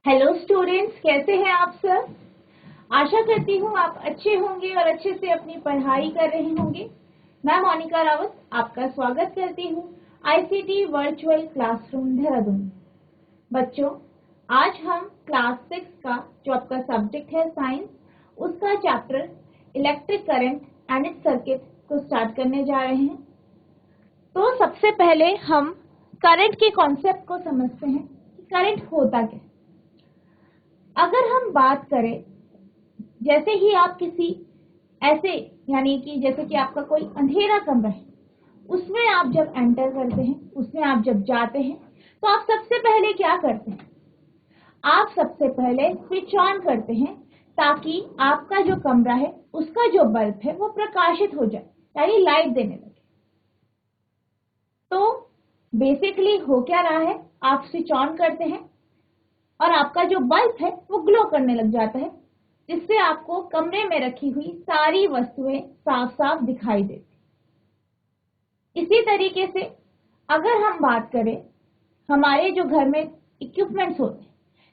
Hello students, कैसे हैं आप सब। आशा करती हूँ आप अच्छे होंगे और अच्छे से अपनी पढ़ाई कर रहे होंगे। मैं मोनिका रावत आपका स्वागत करती हूँ आईसीटी वर्चुअल क्लासरूम देहरादून। बच्चों, आज हम क्लास 6 का जो आपका सब्जेक्ट है साइंस, उसका chapter electric current and it's circuit को स्टार्ट करने जा रहे हैं। तो सबसे पहले हम करंट के कॉन्सेप्ट को समझते हैं कि करंट होता क्या। अगर हम बात करें, जैसे ही आप किसी ऐसे यानी कि जैसे कि आपका कोई अंधेरा कमरा है, उसमें आप जब एंटर करते हैं, उसमें आप जब जाते हैं, तो आप सबसे पहले क्या करते हैं? आप सबसे पहले स्विच ऑन करते हैं ताकि आपका जो कमरा है उसका जो बल्ब है वो प्रकाशित हो जाए, यानी लाइट देने लगे। तो बेसिकली हो क्या रहा है, आप स्विच ऑन करते हैं और आपका जो बल्ब है वो ग्लो करने लग जाता है, जिससे आपको कमरे में रखी हुई सारी वस्तुएं साफ साफ दिखाई देती। इसी तरीके से अगर हम बात करें, हमारे जो घर में इक्विपमेंट्स होते हैं,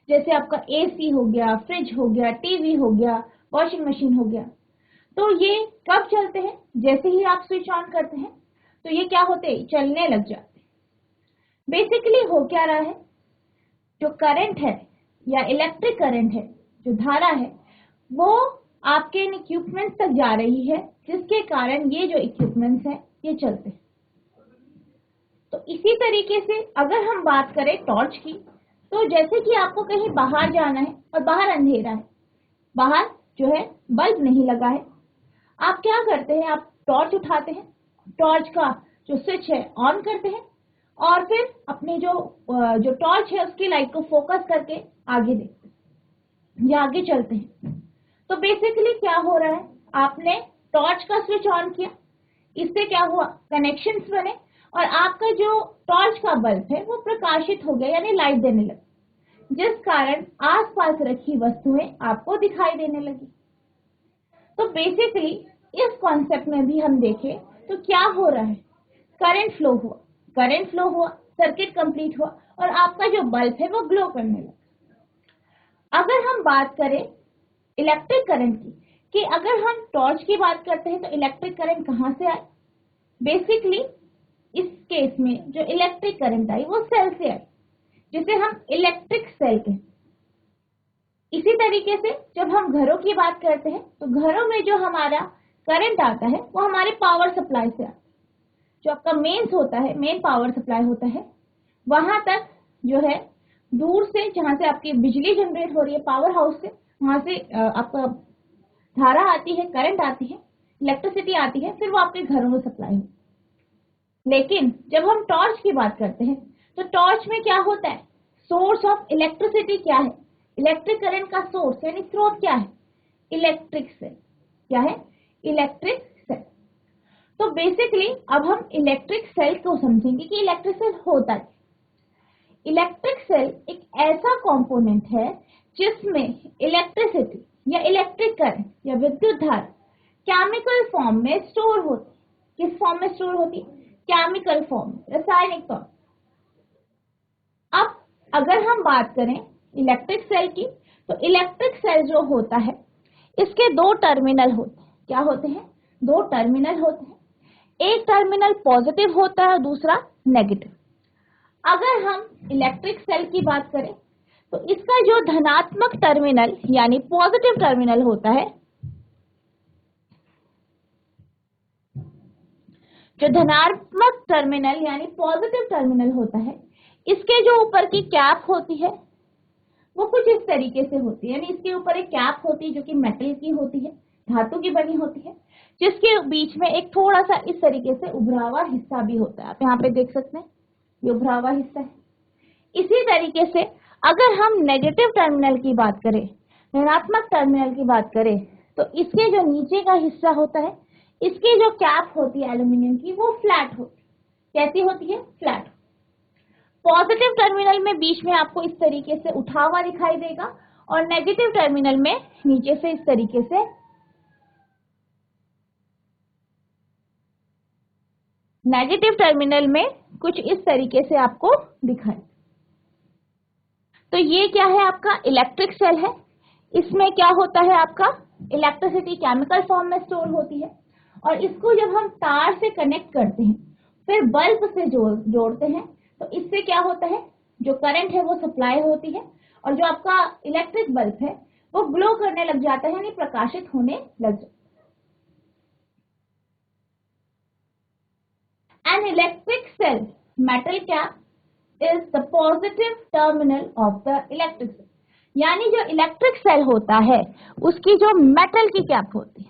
जैसे आपका एसी हो गया, फ्रिज हो गया, टीवी हो गया, वॉशिंग मशीन हो गया, तो ये कब चलते हैं? जैसे ही आप स्विच ऑन करते हैं तो ये क्या होते हैं? चलने लग जाते हैं। बेसिकली हो क्या रहा है, जो करंट है या इलेक्ट्रिक करंट है, जो धारा है, वो आपके इन इक्विपमेंट्स तक जा रही है, जिसके कारण ये जो इक्विपमेंट्स हैं ये चलते हैं। तो इसी तरीके से अगर हम बात करें टॉर्च की, तो जैसे कि आपको कहीं बाहर जाना है और बाहर अंधेरा है, बाहर जो है बल्ब नहीं लगा है, आप क्या करते हैं? आप टॉर्च उठाते हैं, टॉर्च का जो स्विच है ऑन करते हैं और फिर अपनी जो टॉर्च है उसकी लाइट को फोकस करके आगे देखते हैं या आगे चलते हैं। तो बेसिकली क्या हो रहा है, आपने टॉर्च का स्विच ऑन किया, इससे क्या हुआ? कनेक्शंस बने और आपका जो टॉर्च का बल्ब है वो प्रकाशित हो गया, यानी लाइट देने लगा, जिस कारण आसपास रखी वस्तुएं आपको दिखाई देने लगी। तो बेसिकली इस कॉन्सेप्ट में भी हम देखें तो क्या हो रहा है, करंट फ्लो हुआ, करंट फ्लो हुआ, सर्किट कंप्लीट हुआ और आपका जो बल्ब है वो ग्लो करने लगा। अगर हम बात करें इलेक्ट्रिक करंट की, कि अगर हम टॉर्च की बात करते हैं तो इलेक्ट्रिक करंट कहां से आए? बेसिकली इस केस में जो इलेक्ट्रिक करंट आई वो सेल से आई, जिसे हम इलेक्ट्रिक सेल कहते हैं। इसी तरीके से जब हम घरों की बात करते हैं तो घरों में जो हमारा करंट आता है वो हमारे पावर सप्लाई से आता है। जो आपका मेंस होता है, मेन पावर सप्लाई होता है, वहां तक जो है दूर से, जहां से आपकी बिजली जनरेट हो रही है पावर हाउस से, वहां से आपका धारा आती है, करंट आती है, इलेक्ट्रिसिटी आती है, फिर वो आपके घरों में सप्लाई होती है। लेकिन जब हम टॉर्च की बात करते हैं तो टॉर्च में क्या होता है? सोर्स ऑफ इलेक्ट्रिसिटी क्या है? इलेक्ट्रिक करंट का सोर्स यानी स्रोत क्या है? Electric cell. क्या है? Electric cell. तो बेसिकली अब हम इलेक्ट्रिक सेल को समझेंगे कि इलेक्ट्रिक सेल होता है। इलेक्ट्रिक सेल एक ऐसा कंपोनेंट है जिसमें इलेक्ट्रिसिटी या इलेक्ट्रिक करंट या विद्युत धारा केमिकल फॉर्म में स्टोर होती है। किस फॉर्म में स्टोर होती है? केमिकल फॉर्म, रासायनिक तौर। अब अगर हम बात करें इलेक्ट्रिक सेल की, तो इलेक्ट्रिक सेल जो होता है इसके दो टर्मिनल होते हैं। क्या होते हैं? दो टर्मिनल होते हैं। एक टर्मिनल पॉजिटिव होता है और दूसरा नेगेटिव। अगर हम इलेक्ट्रिक सेल की बात करें तो इसका जो धनात्मक टर्मिनल यानी पॉजिटिव टर्मिनल होता है, जो धनात्मक टर्मिनल यानी पॉजिटिव टर्मिनल होता है, इसके जो ऊपर की कैप होती है वो कुछ इस तरीके से होती है, यानी इसके ऊपर एक कैप होती है जो कि मेटल की होती है, धातु की बनी होती है, जिसके बीच में एक थोड़ा सा इस तरीके से उभरा हुआ हिस्सा भी होता है। आप यहाँ पे देख सकते हैं, ये उभरा हुआ हिस्सा है। इसी तरीके से अगर हम नेगेटिव टर्मिनल की बात करें, ऋणात्मक टर्मिनल की बात करें, तो इसके जो नीचे का हिस्सा होता है, इसकी जो कैप होती है एल्यूमिनियम की, वो फ्लैट होती है। कैसी होती है? फ्लैट। पॉजिटिव टर्मिनल में बीच में आपको इस तरीके से उठा हुआ दिखाई देगा और नेगेटिव टर्मिनल में नीचे से इस तरीके से, नेगेटिव टर्मिनल में कुछ इस तरीके से आपको दिखाई। तो ये क्या है, आपका इलेक्ट्रिक सेल है। इसमें क्या होता है, आपका इलेक्ट्रिसिटी केमिकल फॉर्म में स्टोर होती है, और इसको जब हम तार से कनेक्ट करते हैं फिर बल्ब से जोड़ते हैं, तो इससे क्या होता है, जो करंट है वो सप्लाई होती है, और जो आपका इलेक्ट्रिक बल्ब है वो ग्लो करने लग जाता है, यानी प्रकाशित होने लग जाता है। An electric cell metal cap is the positive terminal of the electric cell, यानी जो इलेक्ट्रिक सेल होता है उसकी जो मेटल की कैप होती है,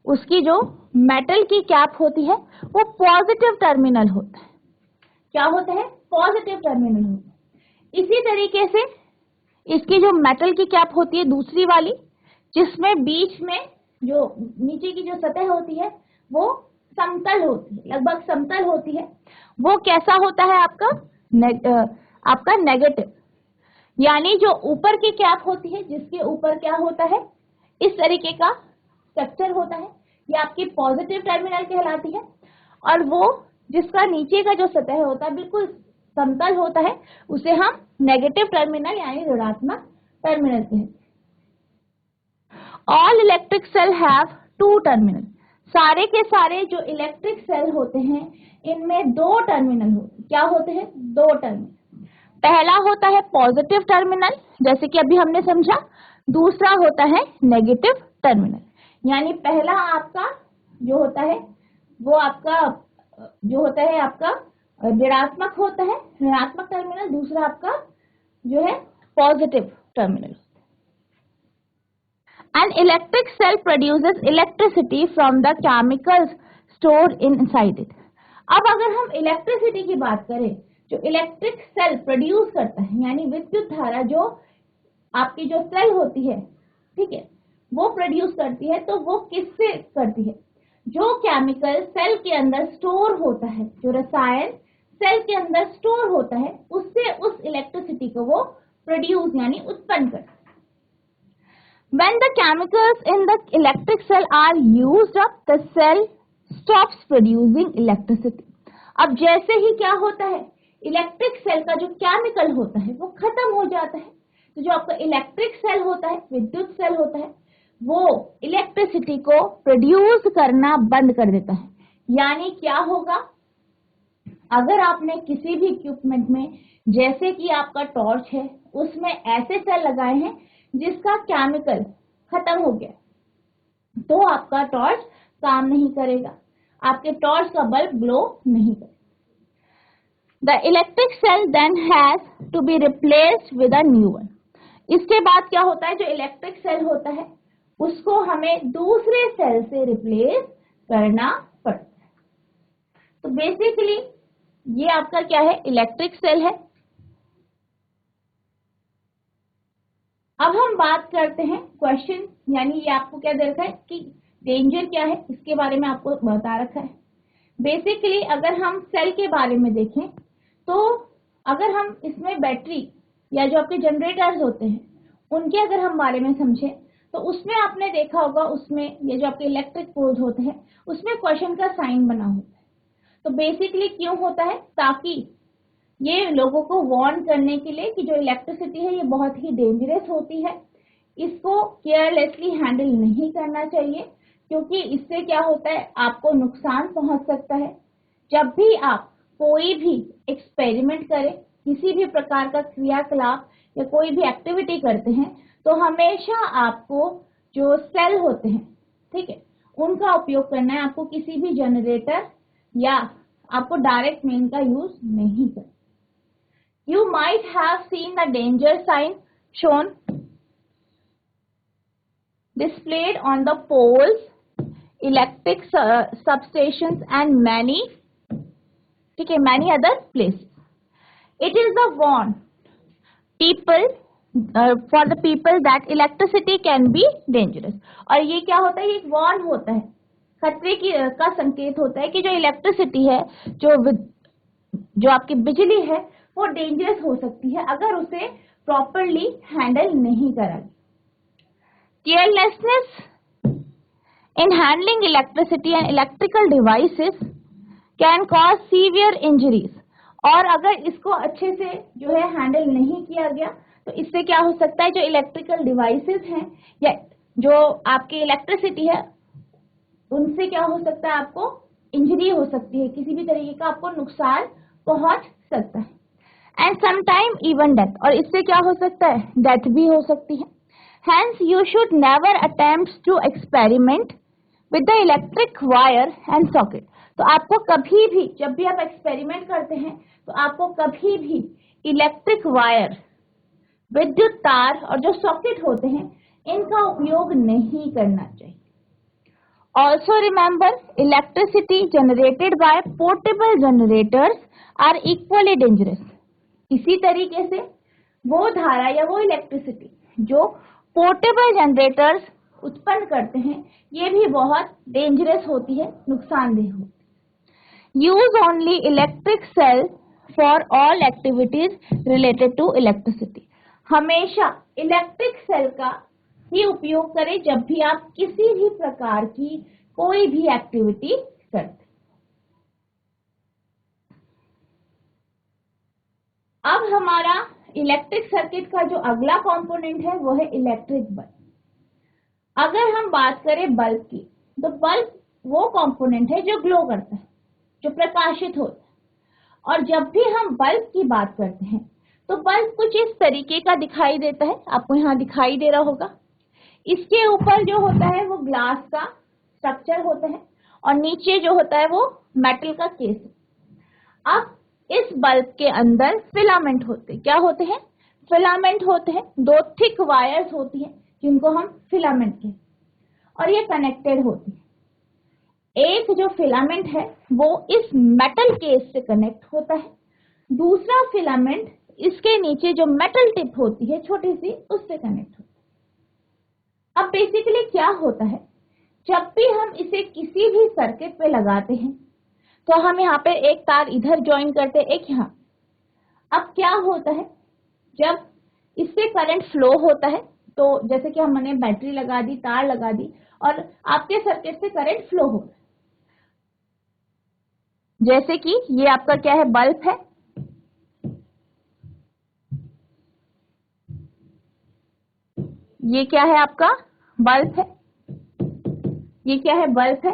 उसकी जो मेटल की कैप होती है वो पॉजिटिव टर्मिनल होता है। क्या होता है, पॉजिटिव टर्मिनल होता है। इसी तरीके से इसकी जो मेटल की कैप होती है दूसरी वाली, जिसमें बीच में जो नीचे की जो सतह होती है वो समतल होती है, लगभग समतल होती है, वो कैसा होता है आपका नेगेटिव, यानी जो ऊपर की कैप होती है जिसके ऊपर क्या होता है, इस तरीके का स्ट्रक्चर होता है, ये आपकी पॉजिटिव टर्मिनल कहलाती है, और वो जिसका नीचे का जो सतह होता है बिल्कुल समतल होता है उसे हम नेगेटिव टर्मिनल यानी ऋणात्मक टर्मिनल कहते हैं। All electric cell have two terminal, सारे के सारे जो इलेक्ट्रिक सेल होते हैं इनमें दो टर्मिनल होते हैं। क्या होते हैं, दो टर्मिनल। पहला होता है पॉजिटिव टर्मिनल, जैसे कि अभी हमने समझा, दूसरा होता है नेगेटिव टर्मिनल, यानी पहला आपका जो होता है वो आपका जो होता है आपका ऋणात्मक होता है, ऋणात्मक टर्मिनल, दूसरा आपका जो है positive terminal. An electric cell produces electricity from the chemicals stored inside it. अब अगर हम इलेक्ट्रिसिटी की बात करें, जो इलेक्ट्रिक सेल प्रोड्यूस करता है यानी विद्युत धारा जो आपकी जो सेल होती है, ठीक है, वो प्रोड्यूस करती है, तो वो किससे करती है, जो केमिकल सेल के अंदर स्टोर होता है, जो रसायन सेल के अंदर स्टोर होता है, उससे उस इलेक्ट्रिसिटी को वो प्रोड्यूस यानी उत्पन्न करता है। When the chemicals in the electric cell are used up, the cell stops producing electricity. अब जैसे ही क्या होता है, इलेक्ट्रिक सेल का जो केमिकल होता है वो खत्म हो जाता है, तो जो आपका इलेक्ट्रिक सेल होता है, विद्युत सेल होता है, वो इलेक्ट्रिसिटी को प्रोड्यूस करना बंद कर देता है। यानी क्या होगा, अगर आपने किसी भी इक्विपमेंट में, जैसे कि आपका टॉर्च है, उसमें ऐसे सेल लगाए हैं जिसका केमिकल खत्म हो गया, तो आपका टॉर्च काम नहीं करेगा, आपके टॉर्च का बल्ब ग्लो नहीं करेगा। The electric cell then has to be replaced with a new one. इसके बाद क्या होता है, जो इलेक्ट्रिक सेल होता है उसको हमें दूसरे सेल से रिप्लेस करना पड़ता है। तो बेसिकली ये आपका क्या है, इलेक्ट्रिक सेल है। अब हम बात करते हैं क्वेश्चन, यानी ये आपको क्या दे रखा है कि डेंजर क्या है, इसके बारे में आपको बता रखा है। बेसिकली अगर हम सेल के बारे में देखें, तो अगर हम इसमें बैटरी या जो आपके जनरेटर्स होते हैं उनके अगर हम बारे में समझें, तो उसमें आपने देखा होगा, उसमें ये जो आपके इलेक्ट्रिक पोल्स होते हैं उसमें क्वेश्चन का साइन बना होता है। तो बेसिकली क्यों होता है, ताकि ये लोगों को वार्न करने के लिए कि जो इलेक्ट्रिसिटी है ये बहुत ही डेंजरस होती है, इसको केयरलेसली हैंडल नहीं करना चाहिए, क्योंकि इससे क्या होता है, आपको नुकसान पहुंच सकता है। जब भी आप कोई भी एक्सपेरिमेंट करें, किसी भी प्रकार का क्रियाकलाप या कोई भी एक्टिविटी करते हैं, तो हमेशा आपको जो सेल होते हैं, ठीक है, उनका उपयोग करना है। आपको किसी भी जनरेटर या आपको डायरेक्ट मेन का यूज नहीं करना। You might have seen the danger sign shown displayed on the poles, electric substations and many other places. It is the warn people for the people that electricity can be dangerous. और ये क्या होता है, एक warn होता है, खतरे की का संकेत होता है कि जो इलेक्ट्रिसिटी है, जो आपकी बिजली है, वो डेंजरस हो सकती है अगर उसे प्रॉपरली हैंडल नहीं करा। Carelessness in handling electricity and electrical devices can cause severe injuries, और अगर इसको अच्छे से जो है हैंडल नहीं किया गया तो इससे क्या हो सकता है, जो इलेक्ट्रिकल डिवाइसेस हैं या जो आपकी इलेक्ट्रिसिटी है उनसे क्या हो सकता है, आपको इंजरी हो सकती है, किसी भी तरीके का आपको नुकसान पहुंच सकता है। एंड समटाइम इवन डेथ, और इससे क्या हो सकता है, डेथ भी हो सकती है। Hence you should never attempt to experiment with the electric wire and socket. तो आपको कभी भी, जब भी आप एक्सपेरिमेंट करते हैं तो आपको कभी भी इलेक्ट्रिक वायर, विद्युत तार और जो सॉकेट होते हैं इनका उपयोग नहीं करना चाहिए। Also remember, electricity generated by portable generators are equally dangerous. इसी तरीके से वो धारा या वो इलेक्ट्रिसिटी जो पोर्टेबल जनरेटर्स उत्पन्न करते हैं ये भी बहुत डेंजरस होती है, नुकसानदेह होती है। Use only electric cell for all activities related to electricity. हमेशा इलेक्ट्रिक सेल का ही उपयोग करें जब भी आप किसी भी प्रकार की कोई भी एक्टिविटी करते। अब हमारा इलेक्ट्रिक सर्किट का जो अगला कंपोनेंट है वो है इलेक्ट्रिक बल्ब। अगर हम बात करें बल्ब की, तो बल्ब वो कंपोनेंट है जो ग्लो करता है, जो प्रकाशित होता है। और जब भी हम बल्ब की बात करते हैं तो बल्ब कुछ इस तरीके का दिखाई देता है, आपको यहाँ दिखाई दे रहा होगा। इसके ऊपर जो होता है वो ग्लास का स्ट्रक्चर होता है और नीचे जो होता है वो मेटल का केस। अब इस बल्ब के अंदर फिलामेंट होते हैं। क्या होते हैं, फिलामेंट होते हैं। दो थिक वायर्स होती हैं जिनको हम फिलामेंट कहते हैं और ये कनेक्टेड होती है। एक जो फिलामेंट है वो इस मेटल केस से कनेक्ट होता है, दूसरा फिलामेंट इसके नीचे जो मेटल टिप होती है छोटी सी उससे कनेक्ट होता है। अब बेसिकली क्या होता है, जब भी हम इसे किसी भी सर्किट पे लगाते हैं तो हम यहाँ पे एक तार इधर ज्वाइन करते हैं, एक यहाँ। अब क्या होता है, जब इससे करंट फ्लो होता है तो जैसे कि हमने बैटरी लगा दी, तार लगा दी और आपके सर्किट से करंट फ्लो हो रहा है। जैसे कि ये आपका क्या है, बल्ब है। ये क्या है, आपका बल्ब है। ये क्या है, बल्ब है।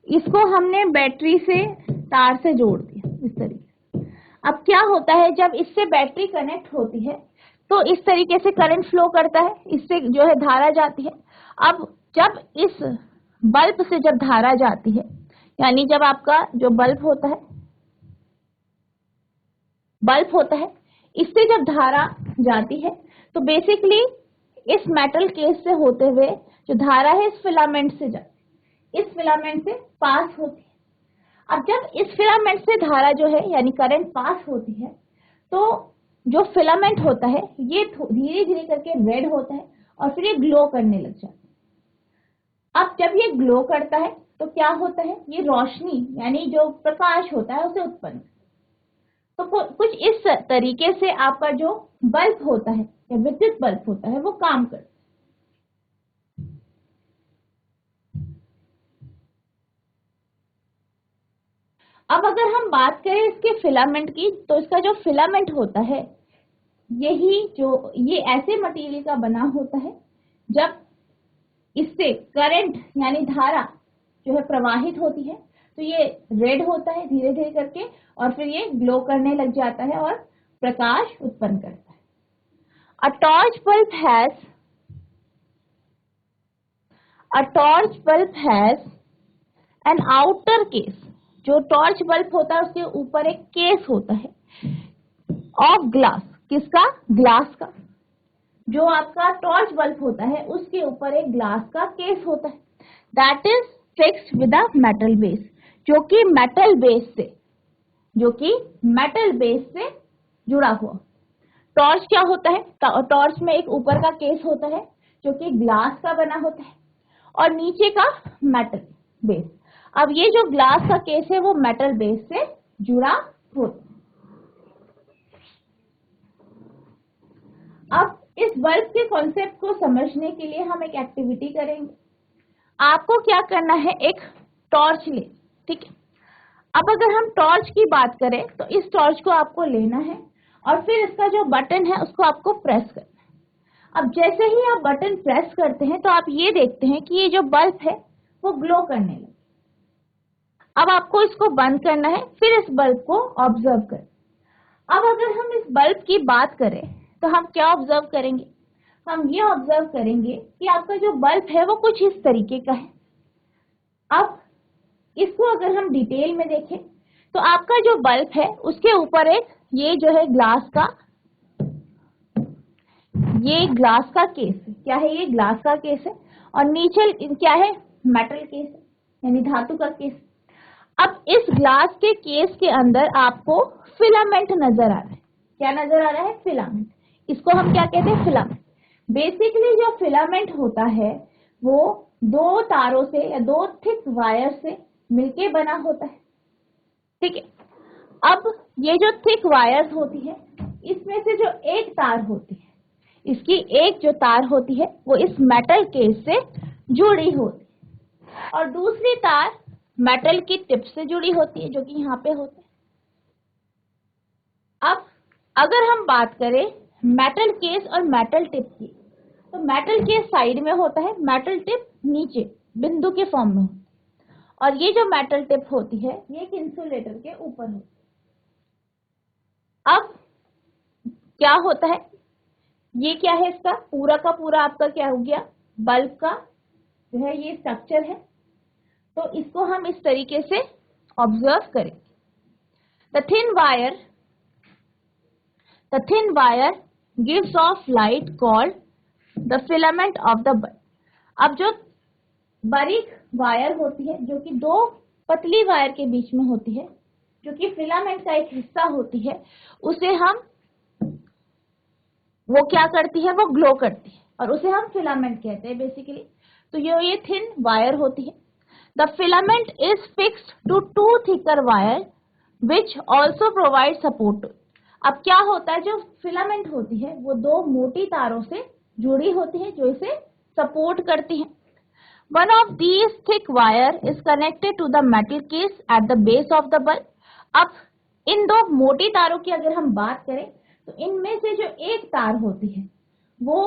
इसको हमने बैटरी से, तार से जोड़ दिया इस तरीके से। अब क्या होता है, जब इससे बैटरी कनेक्ट होती है तो इस तरीके से करंट फ्लो करता है, इससे जो है धारा जाती है। अब जब इस बल्ब से जब धारा जाती है, यानी जब आपका जो बल्ब होता है इससे जब धारा जाती है तो बेसिकली इस मेटल केस से होते हुए जो धारा है इस फिलामेंट से जाती है, इस फिलामेंट से पास होती है। अब जब इस फिलामेंट से धारा जो है यानी करंट पास होती है तो जो फिलामेंट होता है ये धीरे धीरे करके रेड होता है और फिर ये ग्लो करने लग जाता है। अब जब ये ग्लो करता है तो क्या होता है, ये रोशनी यानी जो प्रकाश होता है उसे उत्पन्न। तो कुछ इस तरीके से आपका जो बल्ब होता है या विद्युत बल्ब होता है वो काम करता है। अब अगर हम बात करें इसके फिलामेंट की, तो इसका जो फिलामेंट होता है ये ऐसे मटेरियल का बना होता है जब इससे करंट यानी धारा जो है प्रवाहित होती है तो ये रेड होता है धीरे धीरे करके और फिर ये ग्लो करने लग जाता है और प्रकाश उत्पन्न करता है। A torch bulb has an outer case. जो टॉर्च बल्ब होता है उसके ऊपर एक केस होता है ऑफ ग्लास। किसका, ग्लास का। जो आपका टॉर्च बल्ब होता है उसके ऊपर एक ग्लास का केस होता है, that is fixed with a metal base, जो कि मेटल बेस से जुड़ा हुआ। टॉर्च क्या होता है, टॉर्च में एक ऊपर का केस होता है जो कि ग्लास का बना होता है और नीचे का मेटल बेस। अब ये जो ग्लास का केस है वो मेटल बेस से जुड़ा होता है। अब इस बल्ब के कॉन्सेप्ट को समझने के लिए हम एक एक्टिविटी करेंगे। आपको क्या करना है, एक टॉर्च ले, ठीक है। अब अगर हम टॉर्च की बात करें तो इस टॉर्च को आपको लेना है और फिर इसका जो बटन है उसको आपको प्रेस करना है। अब जैसे ही आप बटन प्रेस करते हैं तो आप ये देखते हैं कि ये जो बल्ब है वो ग्लो करने लगे। अब आपको इसको बंद करना है, फिर इस बल्ब को ऑब्जर्व करें। अब अगर हम इस बल्ब की बात करें तो हम क्या ऑब्जर्व करेंगे? हम ये ऑब्जर्व करेंगे कि आपका जो बल्ब है वो कुछ इस तरीके का है। अब इसको अगर हम डिटेल में देखें तो आपका जो बल्ब है उसके ऊपर एक ये जो है ग्लास का केस है। क्या है? ये ग्लास का केस है और नीचे क्या है? मेटल केस है, यानी धातु का केस। अब इस ग्लास के केस के अंदर आपको फिलामेंट नजर आ रहा है। क्या नजर आ रहा है? फिलामेंट। इसको हम क्या कहते हैं? फिलामेंट। बेसिकली जो फिलामेंट होता है वो दो तारों से या दो थिक वायर से मिलके बना होता है। ठीक है। अब ये जो थिक वायर्स होती है इसमें से जो एक तार होती है, इसकी एक जो तार होती है वो इस मेटल केस से जुड़ी होती है और दूसरी तार मेटल की टिप से जुड़ी होती है जो कि यहाँ पे होती है। अब अगर हम बात करें मेटल केस और मेटल टिप की, तो मेटल केस साइड में होता है, मेटल टिप नीचे बिंदु के फॉर्म में होती है और ये जो मेटल टिप होती है ये एक इंसुलेटर के ऊपर होती है। अब क्या होता है? ये क्या है? इसका पूरा का पूरा आपका क्या हो गया? बल्ब का जो है ये स्ट्रक्चर है। तो इसको हम इस तरीके से ऑब्जर्व करेंगे। The thin wire gives off light called the filament of the bulb. अब जो बारीक वायर होती है जो कि दो पतली वायर के बीच में होती है, जो कि फिलामेंट का एक हिस्सा होती है, उसे हम वो क्या करती है? वो ग्लो करती है और उसे हम फिलामेंट कहते हैं बेसिकली। तो ये थिन वायर होती है। The filament is fixed to two thicker wire which also provide support. अब क्या होता है? जो फिलामेंट होती है वो दो मोटी तारों से जुड़ी होती है जो इसे सपोर्ट करती है। One of these thick wire is connected to the metal case at the base of the bulb. अब इन दो मोटी तारों की अगर हम बात करें तो इनमें से जो एक तार होती है वो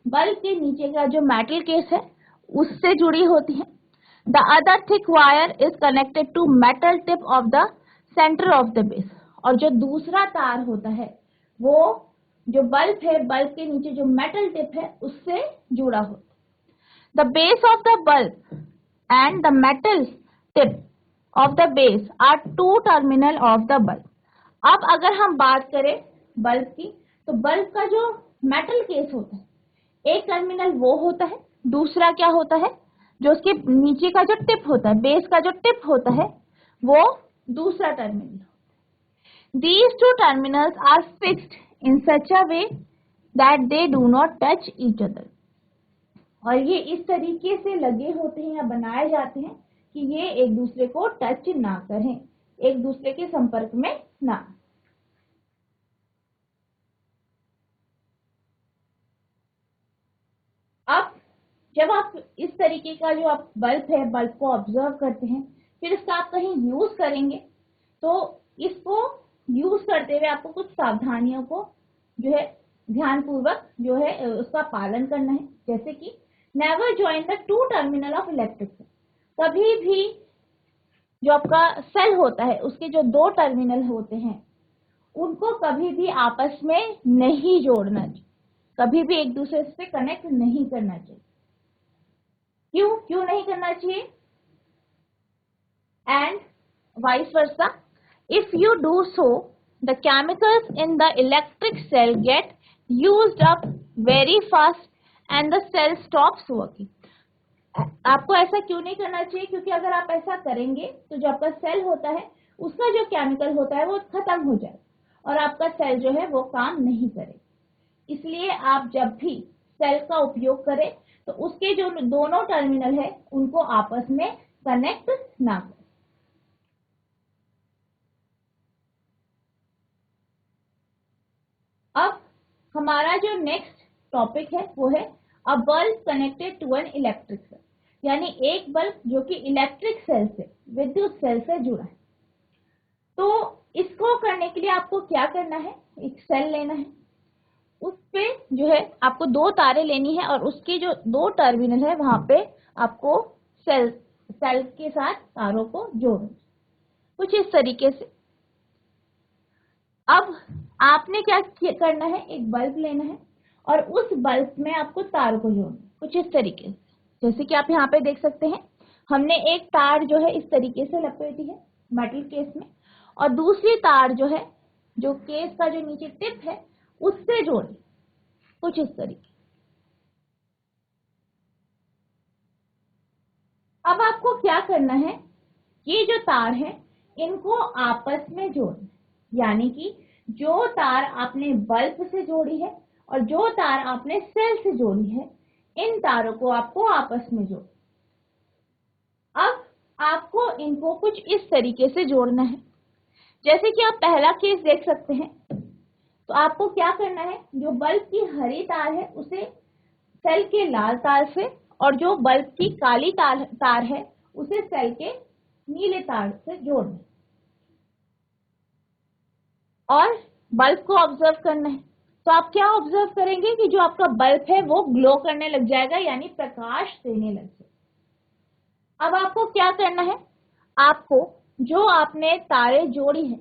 बल्ब के नीचे का जो मेटल केस है उससे जुड़ी होती है। The other thick wire is connected to metal tip of the centre of the base. और जो दूसरा तार होता है वो जो बल्ब है, बल्ब के नीचे जो मेटल टिप है उससे जुड़ा होता है। The base of the bulb and the metal tip of the base are two terminal of the bulb. अब अगर हम बात करें बल्ब की, तो बल्ब का जो मेटल केस होता है एक टर्मिनल वो होता है, दूसरा क्या होता है? जो उसके नीचे का जो टिप होता है, बेस का जो टिप होता है वो दूसरा terminal. These two terminals are fixed in such a way that they do not touch each other. और ये इस तरीके से लगे होते हैं या बनाए जाते हैं कि ये एक दूसरे को टच ना करें, एक दूसरे के संपर्क में ना। अब जब आप इस तरीके का जो आप बल्ब है, बल्ब को ऑब्जर्व करते हैं, फिर इसका आप कहीं यूज करेंगे तो इसको यूज करते हुए आपको कुछ सावधानियों को जो है ध्यानपूर्वक जो है उसका पालन करना है। जैसे कि never join the two terminal of electric cell. कभी भी जो आपका सेल होता है उसके जो दो टर्मिनल होते हैं उनको कभी भी आपस में नहीं जोड़ना चाहिए, कभी भी एक दूसरे से कनेक्ट नहीं करना चाहिए। क्यों नहीं करना चाहिए? And vice versa, if you do so the chemicals in the electric cell get used up very fast and the cell stops working. आपको ऐसा क्यों नहीं करना चाहिए? क्योंकि अगर आप ऐसा करेंगे तो जो आपका सेल होता है उसका जो केमिकल होता है वो खत्म हो जाए और आपका सेल जो है वो काम नहीं करे। इसलिए आप जब भी सेल का उपयोग करें तो उसके जो दोनों टर्मिनल है उनको आपस में कनेक्ट ना करें। अब हमारा जो नेक्स्ट टॉपिक है वो है a bulb connected to an electric cell, यानी एक बल्ब जो कि इलेक्ट्रिक सेल से, विद्युत सेल से जुड़ा है। तो इसको करने के लिए आपको क्या करना है, एक सेल लेना है, उस पे जो है आपको 2 तारें लेनी है और उसके जो 2 टर्मिनल है वहां पे आपको सेल के साथ तारों को जोड़ना, कुछ इस तरीके से। अब आपने क्या करना है, एक बल्ब लेना है और उस बल्ब में आपको तार को जोड़ना, कुछ इस तरीके से। जैसे कि आप यहाँ पे देख सकते हैं, हमने एक तार जो है इस तरीके से लपेटी है मेटल केस में, और दूसरी तार जो है, जो केस का जो नीचे टिप है उससे जोड़ी, कुछ इस तरीके। अब आपको क्या करना है, ये जो तार है इनको आपस में जोड़ना, यानी कि जो तार आपने बल्ब से जोड़ी है और जो तार आपने सेल से जोड़ी है, इन तारों को आपको आपस में जोड़। अब आपको इनको कुछ इस तरीके से जोड़ना है। जैसे कि आप पहला केस देख सकते हैं, तो आपको क्या करना है, जो बल्ब की हरी तार है उसे सेल के लाल तार से, और जो बल्ब की काली तार है उसे सेल के नीले तार से जोड़ना है और बल्ब को ऑब्जर्व करना है। तो आप क्या ऑब्जर्व करेंगे कि जो आपका बल्ब है वो ग्लो करने लग जाएगा, यानी प्रकाश देने लग जाएगा। अब आपको क्या करना है, आपको जो आपने तारें जोड़ी है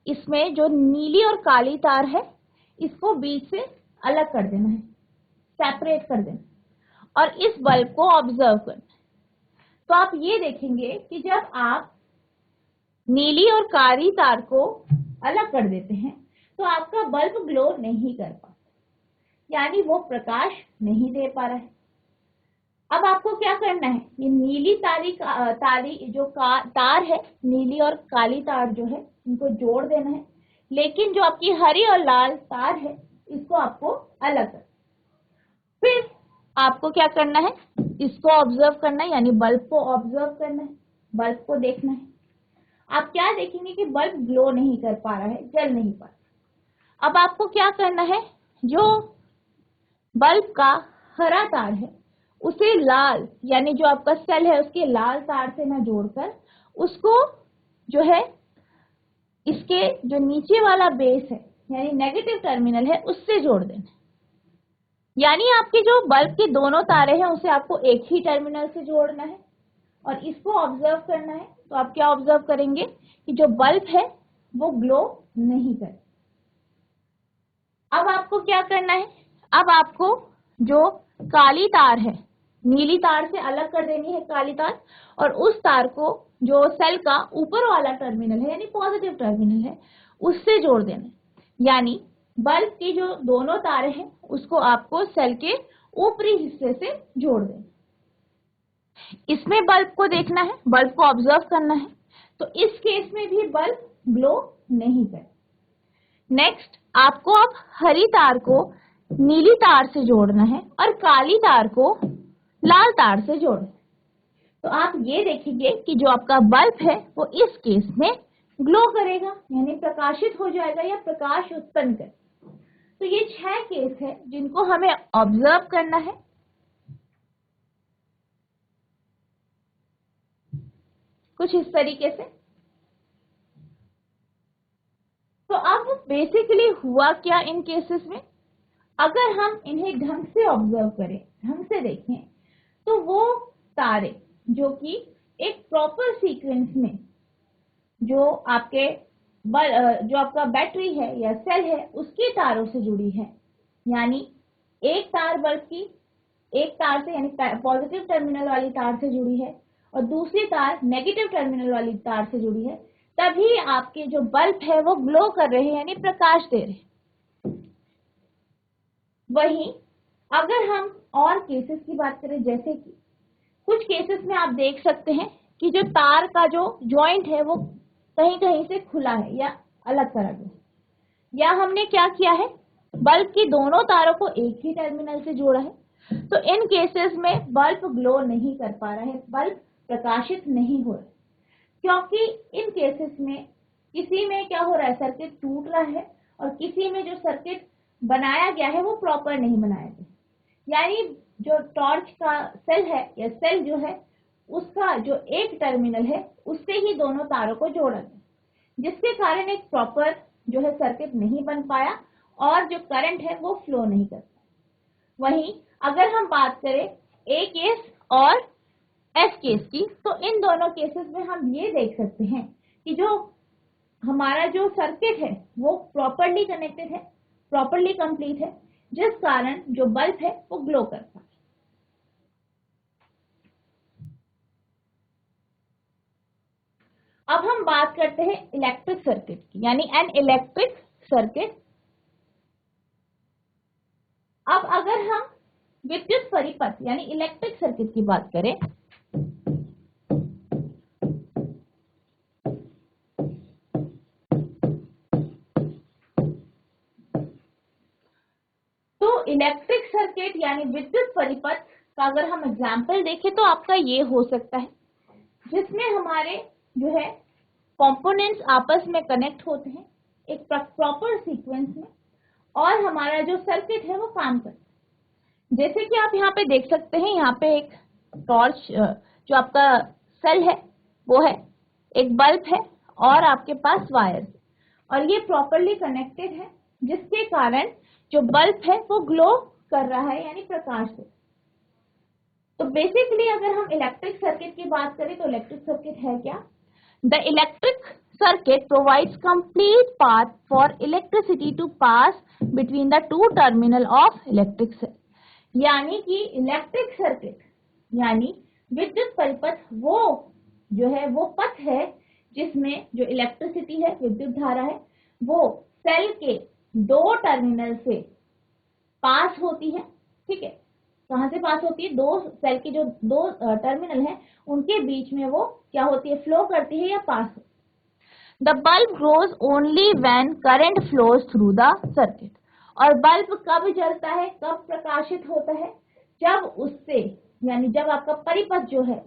इसमें जो नीली और काली तार है इसको बीच से अलग कर देना है, सेपरेट कर देना, और इस बल्ब को ऑब्जर्व करना। तो आप ये देखेंगे कि जब आप नीली और काली तार को अलग कर देते हैं तो आपका बल्ब ग्लो नहीं कर पाता, यानी वो प्रकाश नहीं दे पा रहा है। अब आपको क्या करना है, ये नीली तार है, नीली और काली तार जो है इनको जोड़ देना है, लेकिन जो आपकी हरी और लाल तार है इसको आपको अलग कर। फिर आपको क्या करना है, इसको ऑब्जर्व करना है, यानी बल्ब को ऑब्जर्व करना है, बल्ब को देखना है। आप क्या देखेंगे कि बल्ब ग्लो नहीं कर पा रहा है, जल नहीं पा रहा। अब आपको क्या करना है, जो बल्ब का हरा तार है उसे लाल, यानी जो आपका सेल है उसके लाल तार से ना जोड़कर उसको जो है इसके जो नीचे वाला बेस है यानी नेगेटिव टर्मिनल है उससे जोड़ देना। यानी आपके जो बल्ब की दोनों तारे हैं उसे आपको एक ही टर्मिनल से जोड़ना है और इसको ऑब्जर्व करना है। तो आप क्या ऑब्जर्व करेंगे कि जो बल्ब है वो ग्लो नहीं करे। अब आपको क्या करना है, अब आपको जो काली तार है, नीली तार से अलग कर देनी है काली तार, और उस तार को जो सेल का ऊपर वाला टर्मिनल है यानी पॉजिटिव टर्मिनल है उससे जोड़ देना है। यानी बल्ब की जो दोनों तारें हैं उसको आपको सेल के ऊपरी हिस्से से जोड़ देना। इसमें बल्ब को देखना है, बल्ब को ऑब्जर्व करना है, तो इस केस में भी बल्ब ग्लो नहीं करे। नेक्स्ट आपको अब हरी तार को नीली तार से जोड़ना है और काली तार को लाल तार से जोड़ना है। तो आप ये देखेंगे कि जो आपका बल्ब है वो इस केस में ग्लो करेगा, यानी प्रकाशित हो जाएगा या प्रकाश उत्पन्न करे। तो ये 6 केस है जिनको हमें ऑब्जर्व करना है। कुछ इस तरीके से। तो अब बेसिकली हुआ क्या इन केसेस में, अगर हम इन्हें ढंग से ऑब्जर्व करें, ढंग से देखें, तो वो तारे जो कि एक प्रॉपर सीक्वेंस में जो आपका बैटरी है या सेल है उसकी तारों से जुड़ी है, यानी एक तार बल्ब की एक तार से यानी पॉजिटिव टर्मिनल वाली तार से जुड़ी है और दूसरी तार नेगेटिव टर्मिनल वाली तार से जुड़ी है, तभी आपके जो बल्ब है वो ग्लो कर रहे हैं यानी प्रकाश दे रहे हैं। वहीं अगर हम और केसेस की बात करें, जैसे कि कुछ केसेस में आप देख सकते हैं कि जो तार का जो जॉइंट है वो कहीं कहीं से खुला है या अलग तरह से, या हमने क्या किया है, बल्ब की दोनों तारों को एक ही टर्मिनल से जोड़ा है। तो इन केसेस में बल्ब ग्लो नहीं कर पा रहा है, बल्ब प्रकाशित नहीं हो रहा है, क्योंकि इन केसेस में किसी में क्या हो रहा है, सर्किट टूट रहा है और किसी में जो सर्किट बनाया गया है वो प्रॉपर नहीं बनाया गया, यानी जो टॉर्च का सेल है या सेल जो है उसका जो एक टर्मिनल है उससे ही दोनों तारों को जोड़ा गया, जिसके कारण एक प्रॉपर जो है सर्किट नहीं बन पाया और जो करंट है वो फ्लो नहीं कर पाया। वहीं अगर हम बात करें ए केस और एफ केस की, तो इन दोनों केसेस में हम ये देख सकते हैं कि जो हमारा जो सर्किट है वो प्रॉपरली कनेक्टेड है, प्रॉपरली कंप्लीट है, जिस कारण जो बल्ब है वो ग्लो करता है। अब हम बात करते हैं इलेक्ट्रिक सर्किट की, यानी एन इलेक्ट्रिक सर्किट। अब अगर हम विद्युत परिपथ यानी इलेक्ट्रिक सर्किट की बात करें, तो इलेक्ट्रिक सर्किट यानी विद्युत परिपथ का अगर हम एग्जाम्पल देखें तो आपका ये हो सकता है, जिसमें हमारे जो है कंपोनेंट्स आपस में कनेक्ट होते हैं एक प्रॉपर सीक्वेंस में, और हमारा जो सर्किट है वो काम करता है। जैसे कि आप यहाँ पे देख सकते हैं, यहाँ पे एक टॉर्च जो आपका सेल है वो है, एक बल्ब है और आपके पास वायर, और ये प्रॉपरली कनेक्टेड है, जिसके कारण जो बल्ब है वो ग्लो कर रहा है यानी प्रकाश है। तो बेसिकली अगर हम इलेक्ट्रिक सर्किट की बात करें तो इलेक्ट्रिक सर्किट है क्या? The electric circuit provides complete path for electricity to pass between the two terminal of electric cell. यानी कि इलेक्ट्रिक सर्किट यानी विद्युत परिपथ वो जो है वो पथ है जिसमें जो इलेक्ट्रिसिटी है, विद्युत धारा है, वो सेल के दो टर्मिनल से पास होती है। ठीक है, कहां से पास होती है? दो सेल के जो दो टर्मिनल है उनके बीच में वो क्या होती है? फ्लो करती है या पास होती है। The bulb glows only when current flows through the circuit. और बल्ब कब जलता है, कब प्रकाशित होता है? जब उससे यानी जब आपका परिपथ जो है,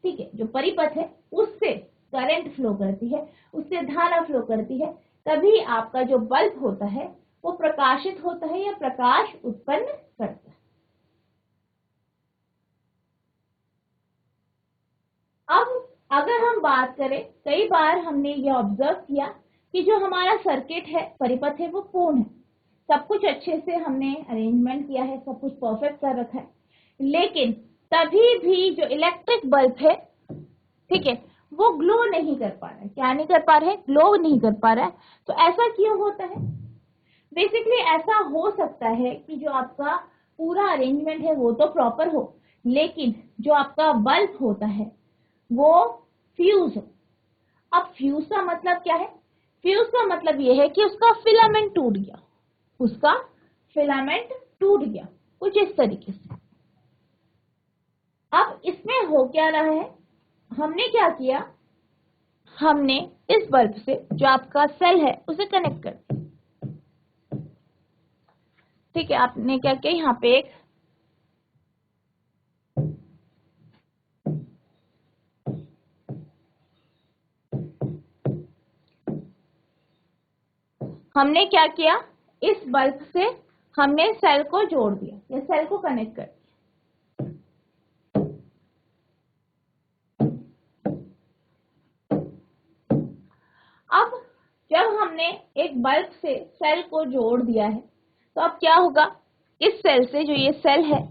ठीक है, जो परिपथ है उससे करंट फ्लो करती है, उससे धारा फ्लो करती है, तभी आपका जो बल्ब होता है वो प्रकाशित होता है या प्रकाश उत्पन्न करता है। अब अगर हम बात करें, कई बार हमने ये ऑब्जर्व किया कि जो हमारा सर्किट है, परिपथ है, वो पूर्ण है, सब कुछ अच्छे से हमने अरेंजमेंट किया है, सब कुछ परफेक्ट कर रखा है, लेकिन तभी भी जो इलेक्ट्रिक बल्ब है, ठीक है, वो ग्लो नहीं कर पा रहा है। क्या नहीं कर पा रहा है? ग्लो नहीं कर पा रहा है। तो ऐसा क्यों होता है? बेसिकली ऐसा हो सकता है कि जो आपका पूरा अरेंजमेंट है वो तो प्रॉपर हो, लेकिन जो आपका बल्ब होता है वो फ्यूज हो। अब फ्यूज का मतलब क्या है? फ्यूज का मतलब ये है कि उसका फिलामेंट टूट गया, उसका फिलामेंट टूट गया कुछ इस तरीके से। अब इसमें हो क्या रहा है? हमने क्या किया, हमने इस बल्ब से जो आपका सेल है उसे कनेक्ट कर दिया। ठीक है, आपने क्या किया, यहाँ पे एक हमने क्या किया, इस बल्ब से हमने सेल को जोड़ दिया या सेल को कनेक्ट कर दिया। अब जब हमने एक बल्ब से सेल को जोड़ दिया है, तो अब क्या होगा, इस सेल से, जो ये सेल है,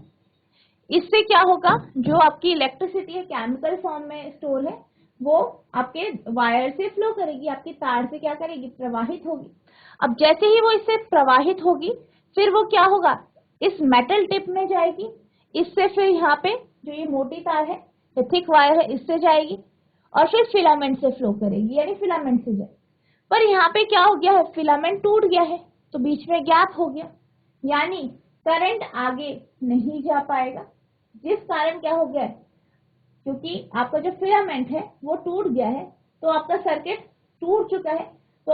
इससे क्या होगा, जो आपकी इलेक्ट्रिसिटी है केमिकल फॉर्म में स्टोर है, वो आपके वायर से फ्लो करेगी, आपकी तार से क्या करेगी, प्रवाहित होगी। अब जैसे ही वो इससे प्रवाहित होगी, फिर वो क्या होगा, इस मेटल टिप में जाएगी, इससे फिर यहाँ पे जो ये मोटी तार है, ये थिक वायर है, इससे जाएगी और फिर फिलामेंट से फ्लो करेगी, यानी फिलामेंट से जाएगी। पर यहाँ पे क्या हो गया है, फिलामेंट टूट गया है, तो बीच में गैप हो गया, यानी करंट आगे नहीं जा पाएगा, जिस कारण क्या हो गया है, क्योंकि आपका जो फिलामेंट है वो टूट गया है, तो आपका सर्किट टूट चुका है, तो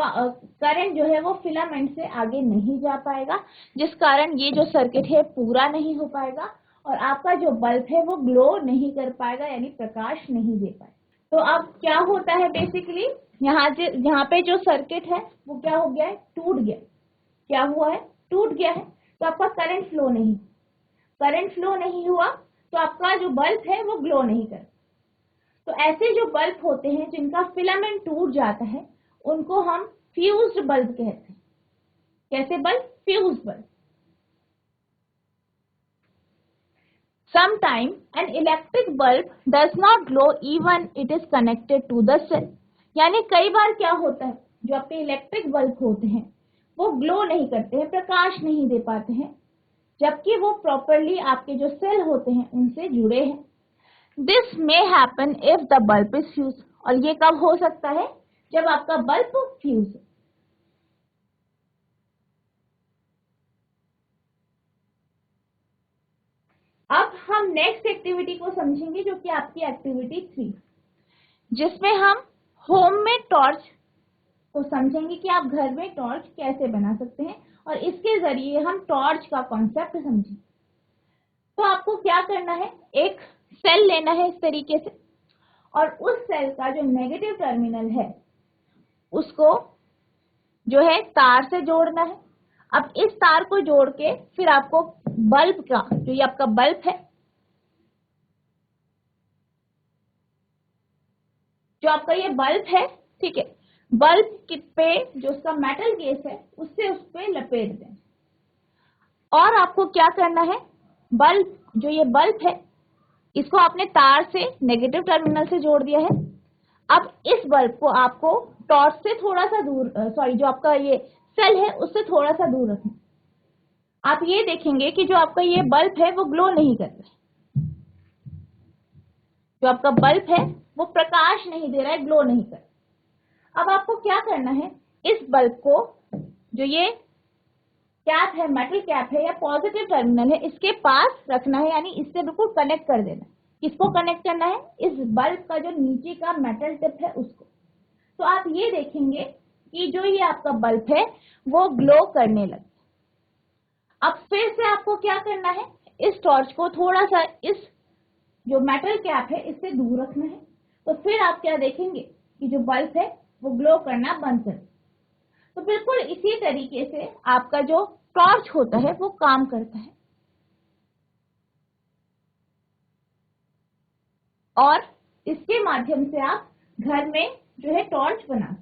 करंट जो है वो फिलामेंट से आगे नहीं जा पाएगा, जिस कारण ये जो सर्किट है पूरा नहीं हो पाएगा और आपका जो बल्ब है वो ग्लो नहीं कर पाएगा, यानी प्रकाश नहीं दे पाएगा। तो अब क्या होता है, बेसिकली यहाँ पे जो सर्किट है वो क्या हो गया है, टूट गया। क्या हुआ है, टूट गया है, तो आपका करंट फ्लो नहीं हुआ, तो आपका जो बल्ब है वो ग्लो नहीं कर। तो ऐसे जो बल्ब होते हैं जिनका फिलामेंट टूट जाता है, उनको हम फ्यूज्ड बल्ब कहते हैं। कैसे bulb? Fused bulb. Sometimes an electric bulb does not glow even it is connected to the cell। यानी कई बार क्या होता है, जो आपके इलेक्ट्रिक बल्ब होते हैं वो ग्लो नहीं करते हैं, प्रकाश नहीं दे पाते हैं, जबकि वो प्रॉपरली आपके जो सेल होते हैं उनसे जुड़े हैं। This may happen if the bulb is fuse. और ये कब हो सकता है? जब आपका बल्ब फ्यूज है। अब हम नेक्स्ट एक्टिविटी को समझेंगे, जो कि आपकी एक्टिविटी 3, जिसमें हम होम में टॉर्च को समझेंगे कि आप घर में टॉर्च कैसे बना सकते हैं और इसके जरिए हम टॉर्च का कॉन्सेप्ट समझें। तो आपको क्या करना है, एक सेल लेना है इस तरीके से, और उस सेल का जो नेगेटिव टर्मिनल है उसको जो है तार से जोड़ना है। अब इस तार को जोड़ के फिर आपको बल्ब का, जो ये आपका बल्ब है, जो आपका ये बल्ब है, ठीक है, बल्ब पे जो उसका मेटल केस है उससे उस पे लपेट दें। और आपको क्या करना है, बल्ब, जो ये बल्ब है, इसको आपने तार से नेगेटिव टर्मिनल से जोड़ दिया है। अब इस बल्ब को आपको टॉर्च से थोड़ा सा दूर, जो आपका ये सेल है उससे थोड़ा सा दूर रखें। आप ये देखेंगे कि जो आपका ये बल्ब है वो ग्लो नहीं कर रहा है, जो आपका बल्ब है वो प्रकाश नहीं दे रहा है, ग्लो नहीं कर रहा। अब आपको क्या करना है, इस बल्ब को, जो ये कैप है, मेटल कैप है या पॉजिटिव टर्मिनल है, इसके पास रखना है, यानी इससे बिल्कुल कनेक्ट कर देना है। किसको कनेक्ट करना है? इस बल्ब का जो नीचे का मेटल टिप है उसको। तो आप ये देखेंगे कि जो ये आपका बल्ब है वो ग्लो करने लगे। अब फिर से आपको क्या करना है, इस टॉर्च को थोड़ा सा इस जो मेटल कैप है इससे दूर रखना है। तो फिर आप क्या देखेंगे कि जो बल्ब है वो ग्लो करना बंद कर। तो बिल्कुल इसी तरीके से आपका जो टॉर्च होता है वो काम करता है, और इसके माध्यम से आप घर में जो है टॉर्च बना सकते।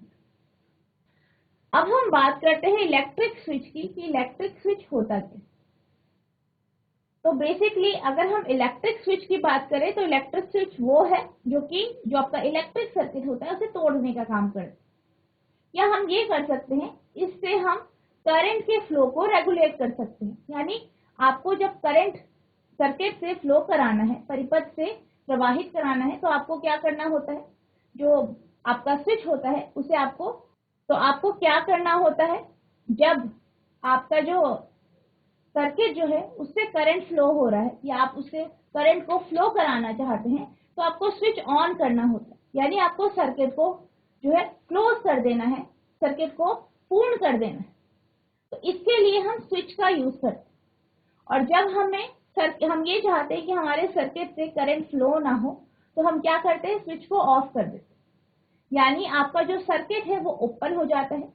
अब हम बात करते हैं इलेक्ट्रिक स्विच की, कि इलेक्ट्रिक स्विच होता क्या। तो बेसिकली अगर हम इलेक्ट्रिक स्विच की बात करें तो इलेक्ट्रिक स्विच वो है जो आपका इलेक्ट्रिक सर्किट होता है उसे तोड़ने का काम करता है। या हम ये कर सकते हैं, इससे हम करंट के फ्लो को रेगुलेट कर सकते हैं। यानी आपको जब करंट सर्किट से फ्लो कराना है, परिपथ से प्रवाहित कराना है, तो आपको क्या करना होता है, जो आपका स्विच होता है उसे आपको क्या करना होता है, जब आपका जो सर्किट जो है उससे करंट फ्लो हो रहा है या आप उससे करंट को फ्लो कराना चाहते हैं, तो आपको स्विच ऑन करना होता है। यानी आपको सर्किट को जो है क्लोज कर देना है, सर्किट को पूर्ण कर देना है। तो इसके लिए हम स्विच का यूज करते हैं। और जब हम ये चाहते हैं कि हमारे सर्किट से करंट फ्लो ना हो, तो हम क्या करते हैं, स्विच को ऑफ कर देते हैं। यानी आपका जो सर्किट है वो ओपन हो जाता है,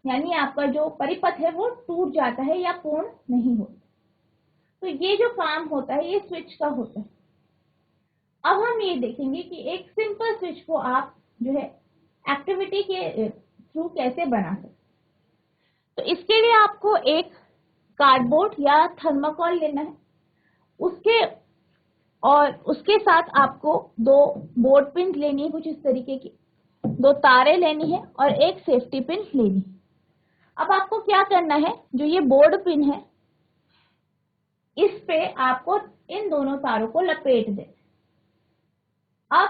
यानी आपका जो परिपथ है वो टूट जाता है या पूर्ण नहीं होता। तो ये जो काम होता है ये स्विच का होता है। अब हम ये देखेंगे कि एक सिंपल स्विच को आप जो है एक्टिविटी के थ्रू कैसे बना सकते। तो इसके लिए आपको एक कार्डबोर्ड या थर्माकोल लेना है, उसके साथ आपको 2 बोर्ड पिन लेनी है, कुछ इस तरीके की 2 तारें लेनी है और एक सेफ्टी पिन लेनी है। अब आपको क्या करना है, जो ये बोर्ड पिन है इस पे आपको इन दोनों तारों को लपेट देना। अब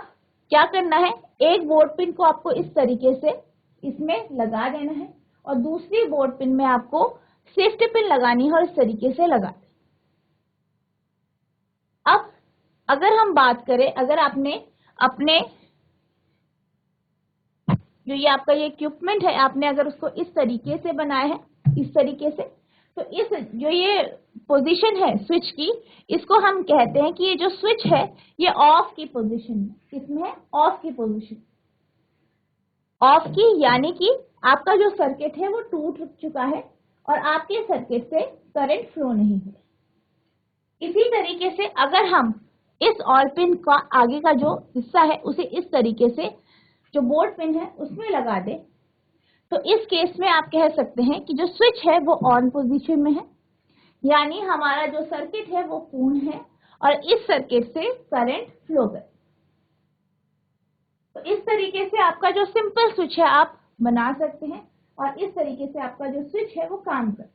क्या करना है, एक बोर्ड पिन को आपको इस तरीके से इसमें लगा देना है और दूसरी बोर्ड पिन में आपको सेफ्टी पिन लगानी है और इस तरीके से लगा दें। अब अगर हम बात करें, अगर आपने अपने जो ये आपका ये इक्विपमेंट है, आपने अगर उसको इस तरीके से बनाया है, इस तरीके से, तो इस जो ये पोजीशन है स्विच की, इसको हम कहते हैं कि ये जो स्विच है ये ऑफ की पोजीशन है। किसमें है? ऑफ की पोजीशन। ऑफ की यानी कि आपका जो सर्किट है वो टूट चुका है और आपके सर्किट से करंट फ्लो नहीं हो रहा। इसी तरीके से अगर हम इस ऑल पिन का आगे का जो हिस्सा है उसे इस तरीके से जो बोर्ड पिन है उसमें लगा दे, तो इस केस में आप कह सकते हैं कि जो स्विच है वो ऑन पोजीशन में है, यानी हमारा जो सर्किट है वो पूर्ण है और इस सर्किट से करंट फ्लो करे। तो इस तरीके से आपका जो सिंपल स्विच है आप बना सकते हैं और इस तरीके से आपका जो स्विच है वो काम करे।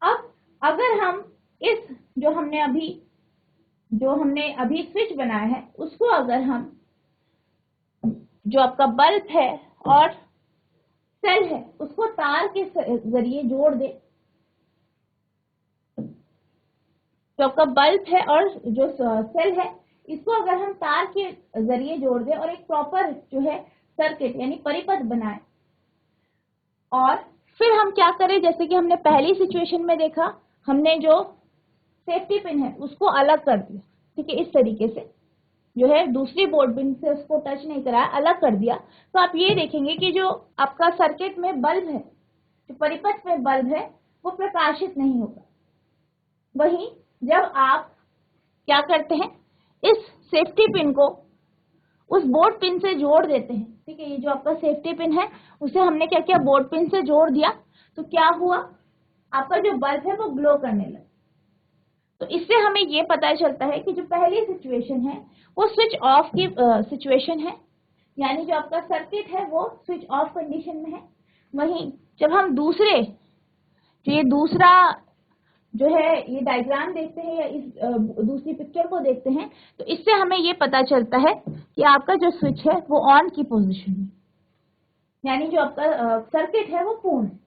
अब अगर हम इस जो हमने अभी स्विच बनाया है उसको अगर हम जो आपका बल्ब है और सेल है उसको तार के जरिए जोड़ दे, जो आपका बल्ब है और जो सेल है इसको अगर हम तार के जरिए जोड़ दें और एक प्रॉपर जो है सर्किट यानी परिपथ बनाए, और फिर हम क्या करें, जैसे कि हमने पहली सिचुएशन में देखा, हमने जो सेफ्टी पिन है उसको अलग कर दिया, ठीक है, इस तरीके से जो है दूसरी बोर्ड पिन से उसको टच नहीं कराया, अलग कर दिया। तो आप ये देखेंगे कि जो आपका सर्किट में बल्ब है, जो परिपथ में बल्ब है वो प्रकाशित नहीं होगा। वहीं जब आप क्या करते हैं, इस सेफ्टी पिन को उस बोर्ड पिन से जोड़ देते हैं, ठीक है, ये जो आपका सेफ्टी पिन है उसे हमने क्या किया, बोर्ड पिन से जोड़ दिया, तो क्या हुआ, आपका जो बल्ब है वो ग्लो करने लगा। तो इससे हमें ये पता चलता है कि जो पहली सिचुएशन है वो स्विच ऑफ की सिचुएशन है, यानी जो आपका सर्किट है वो स्विच ऑफ कंडीशन में है। वहीं जब हम दूसरा जो है ये डायग्राम देखते हैं या इस दूसरी पिक्चर को देखते हैं, तो इससे हमें ये पता चलता है कि आपका जो स्विच है वो ऑन की पोजीशन में, यानी जो आपका सर्किट है वो पूर्ण है।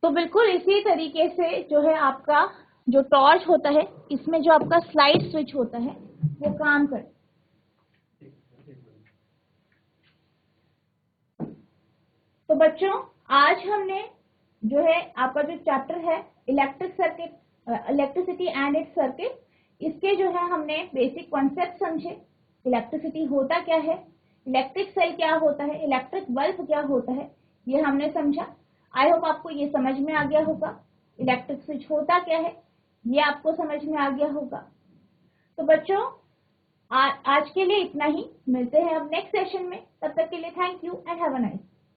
तो बिल्कुल इसी तरीके से जो है आपका जो टॉर्च होता है, इसमें जो आपका स्लाइड स्विच होता है वो काम करता है। तो बच्चों आज हमने जो है आपका जो चैप्टर है इलेक्ट्रिसिटी एंड इट्स सर्किट, इसके जो है हमने बेसिक कॉन्सेप्ट समझे। इलेक्ट्रिसिटी होता क्या है, इलेक्ट्रिक सेल क्या होता है, इलेक्ट्रिक बल्ब क्या होता है, ये हमने समझा। आई होप आपको ये समझ में आ गया होगा। इलेक्ट्रिक स्विच होता क्या है ये आपको समझ में आ गया होगा। तो बच्चों आज के लिए इतना ही, मिलते हैं अब नेक्स्ट सेशन में, तब तक के लिए thank you and have a nice.